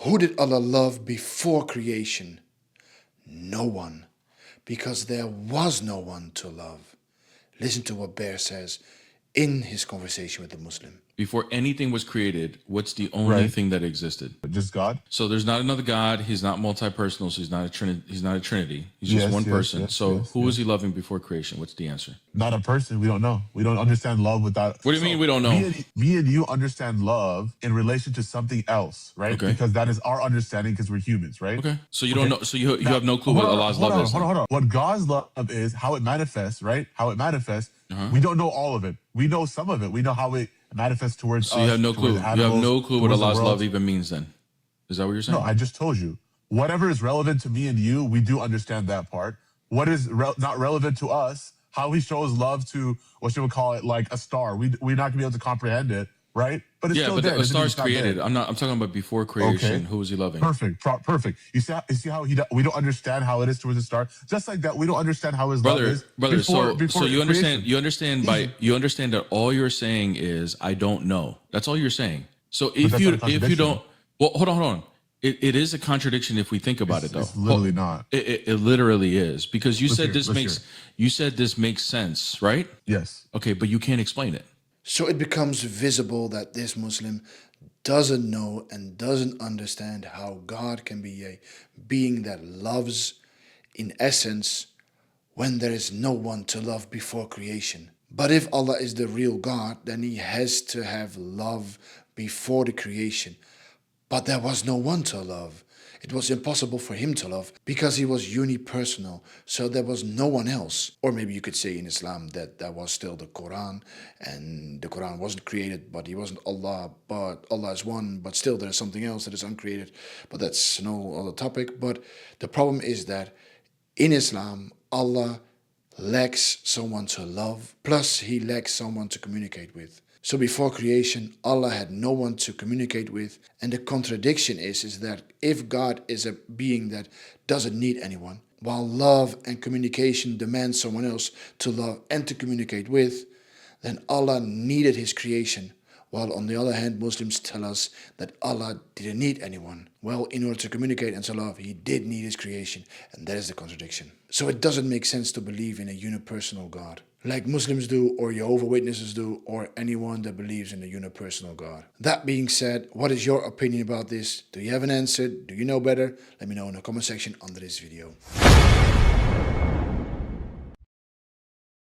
Who did Allah love before creation? No one, because there was no one to love. Listen to what Bear says in his conversation with the Muslim. Before anything was created, what's the only thing that existed? Just God. So there's not another God. He's not multi-personal. So he's not a trinity. He's not a trinity. He's just one person. Who was he loving before creation? What's the answer? Not a person. We don't know. We don't understand love without. What do you mean we don't know? Me and you understand love in relation to something else, right? Okay. Because that is our understanding because we're humans, right? Okay. So you don't know. So you have no clue what Allah's love is. Hold on. What God's love is, how it manifests, right? How it manifests. We don't know all of it. We know some of it. We know how it manifests towards us. So you have no clue. You have no clue what Allah's love even means then. Is that what you're saying? No, I just told you. Whatever is relevant to me and you, we do understand that part. What is not relevant to us, how he shows love to, what you would call it, like a star. We're not going to be able to comprehend it, right? But it's still there. The star's created. I'm talking about before creation. Okay. Who was he loving? Perfect. You see how we don't understand how it is towards the star. Just like that, we don't understand how his love is. Brother, so you understand that all you're saying is I don't know. That's all you're saying. So if you don't, well, hold on. It is a contradiction if we think about it, though. It's literally not. It literally is, because you said this makes sense, right? Yes. Okay, but you can't explain it. So it becomes visible that this Muslim doesn't know and doesn't understand how God can be a being that loves in essence when there is no one to love before creation. But if Allah is the real God, then he has to have love before the creation. But there was no one to love. It was impossible for him to love because he was unipersonal. So there was no one else. Or maybe you could say in Islam that there was still the Quran, and the Quran wasn't created, but he wasn't Allah, but Allah is one, but still there is something else that is uncreated. But that's no other topic. But the problem is that in Islam, Allah lacks someone to love, plus he lacks someone to communicate with. So before creation, Allah had no one to communicate with. And the contradiction is that if God is a being that doesn't need anyone, while love and communication demand someone else to love and to communicate with, then Allah needed his creation. While on the other hand, Muslims tell us that Allah didn't need anyone. Well, in order to communicate and to love, he did need his creation. And that is the contradiction. So it doesn't make sense to believe in a unipersonal God, like Muslims do, or Jehovah's Witnesses do, or anyone that believes in a unipersonal God. That being said, what is your opinion about this? Do you have an answer? Do you know better? Let me know in the comment section under this video.